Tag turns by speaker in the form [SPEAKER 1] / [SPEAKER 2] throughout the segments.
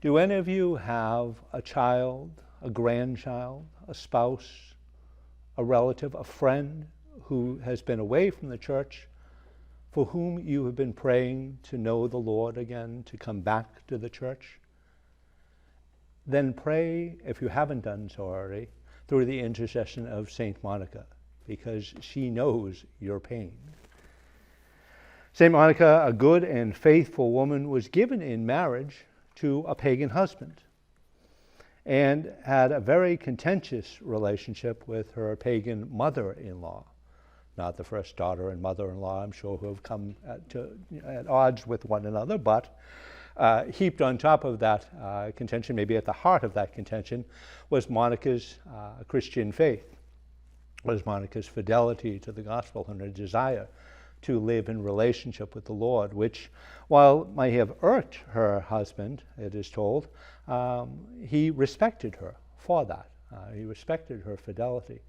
[SPEAKER 1] Do any of you have a child, a grandchild, a spouse, a relative, a friend who has been away from the church, for whom you have been praying to know the Lord again, to come back to the church? Then pray, if you haven't done so already, through the intercession of Saint Monica, because she knows your pain. Saint Monica, a good and faithful woman, was given in marriage to a pagan husband and had a very contentious relationship with her pagan mother-in-law. Not the first daughter and mother-in-law, I'm sure, who have come at odds with one another, but heaped on top of that contention, maybe at the heart of that contention, was Monica's Christian faith, was Monica's fidelity to the gospel and her desire to live in relationship with the Lord, which, while might have irked her husband, it is told, he respected her for that. He respected her fidelity.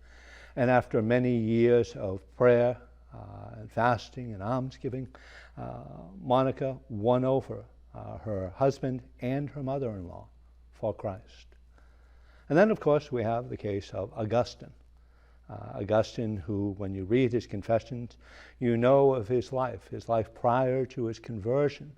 [SPEAKER 1] And after many years of prayer and fasting and almsgiving, Monica won over her husband and her mother-in-law for Christ. And then, of course, we have the case of Augustine. Augustine, who, when you read his confessions, you know of his life prior to his conversion,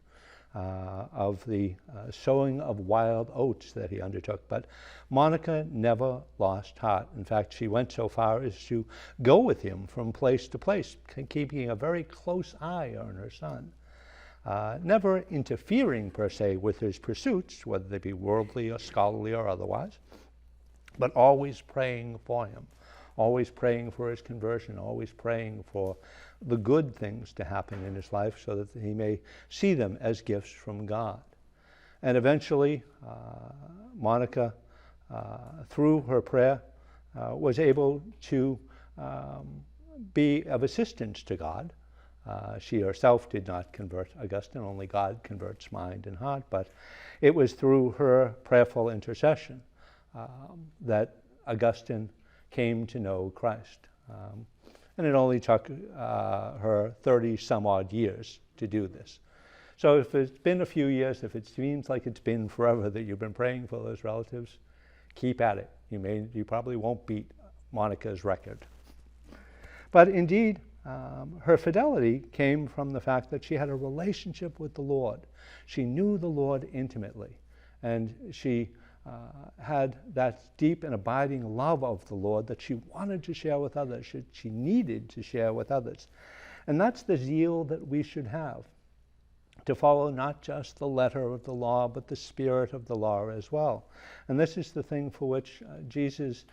[SPEAKER 1] of the sowing of wild oats that he undertook. But Monica never lost heart. In fact, she went so far as to go with him from place to place, keeping a very close eye on her son. Never interfering, per se, with his pursuits, whether they be worldly or scholarly or otherwise, but always praying for him. Always praying for his conversion, always praying for the good things to happen in his life so that he may see them as gifts from God. And eventually, Monica, through her prayer, was able to be of assistance to God. She herself did not convert Augustine, only God converts mind and heart, but it was through her prayerful intercession that Augustine came to know Christ. And it only took her 30-some-odd years to do this. So if it's been a few years, if it seems like it's been forever that you've been praying for those relatives, keep at it. You probably won't beat Monica's record. But indeed, her fidelity came from the fact that she had a relationship with the Lord. She knew the Lord intimately, and she had that deep and abiding love of the Lord that she wanted to share with others, she needed to share with others. And that's the zeal that we should have, to follow not just the letter of the law, but the spirit of the law as well. And this is the thing for which Jesus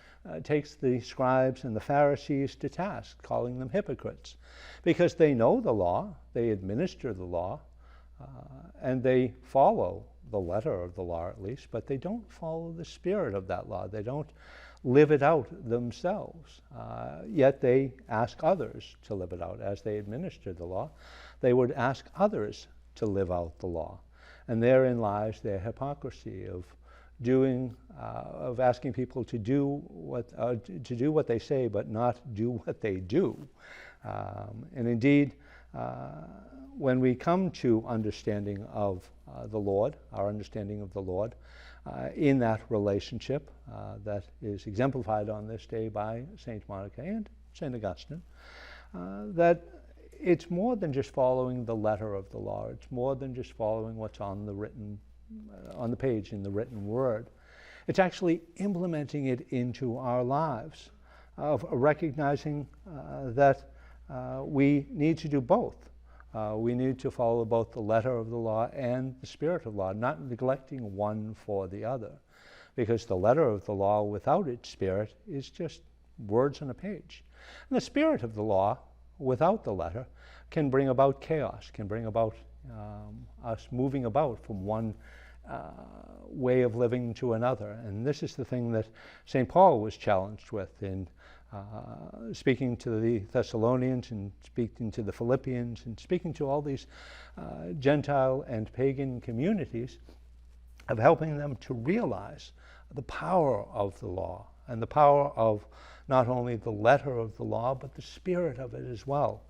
[SPEAKER 1] takes the scribes and the Pharisees to task, calling them hypocrites, because they know the law, they administer the law, and they follow the letter of the law at least, but they don't follow the spirit of that law. They don't live it out themselves. Yet they ask others to live it out. As they administer the law, they would ask others to live out the law. And therein lies their hypocrisy of asking people to do what they say, but not do what they do. And indeed, when we come to understanding of the Lord, our understanding of the Lord, in that relationship that is exemplified on this day by Saint Monica and Saint Augustine, that it's more than just following the letter of the law. It's more than just following what's on the page in the written word. It's actually implementing it into our lives, of recognizing that we need to do both. We need to follow both the letter of the law and the spirit of the law, not neglecting one for the other, because the letter of the law without its spirit is just words on a page. And the spirit of the law without the letter can bring about chaos, can bring about us moving about from one way of living to another. And this is the thing that St. Paul was challenged with in speaking to the Thessalonians and speaking to the Philippians and speaking to all these Gentile and pagan communities, of helping them to realize the power of the law and the power of not only the letter of the law, but the spirit of it as well.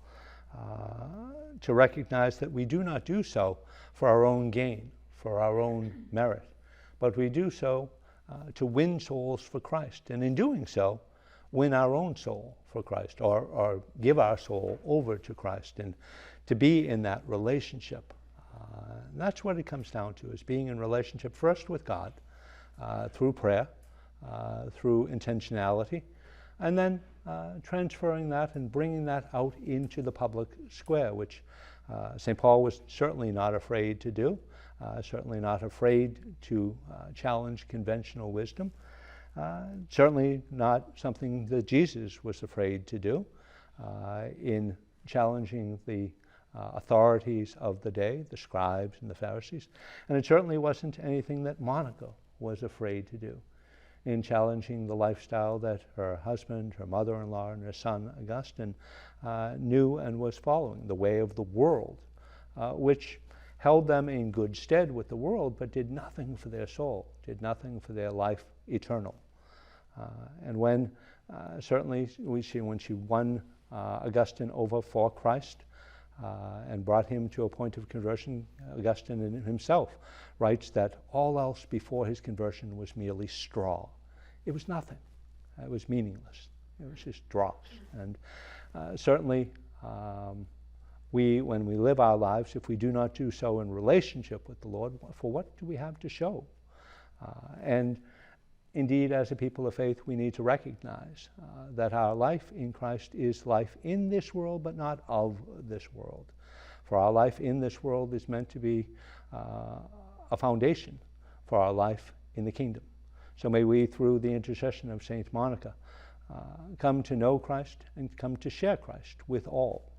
[SPEAKER 1] To recognize that we do not do so for our own gain, for our own merit, but we do so to win souls for Christ, and in doing so, win our own soul for Christ, or give our soul over to Christ, and to be in that relationship. And that's what it comes down to, is being in relationship first with God, through prayer, through intentionality, and then transferring that and bringing that out into the public square, which St. Paul was certainly not afraid to do, certainly not afraid to challenge conventional wisdom, certainly not something that Jesus was afraid to do in challenging the authorities of the day, the scribes and the Pharisees. And it certainly wasn't anything that Monica was afraid to do in challenging the lifestyle that her husband, her mother-in-law, and her son, Augustine, knew and was following, the way of the world, which held them in good stead with the world, but did nothing for their soul, did nothing for their life eternal. And when, certainly, we see when she won Augustine over for Christ, and brought him to a point of conversion, Augustine himself writes that all else before his conversion was merely straw. It was nothing. It was meaningless. It was just dross. And certainly, when we live our lives, if we do not do so in relationship with the Lord, for what do we have to show? And indeed, as a people of faith, we need to recognize that our life in Christ is life in this world, but not of this world. For our life in this world is meant to be a foundation for our life in the kingdom. So may we, through the intercession of Saint Monica, come to know Christ and come to share Christ with all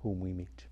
[SPEAKER 1] whom we meet.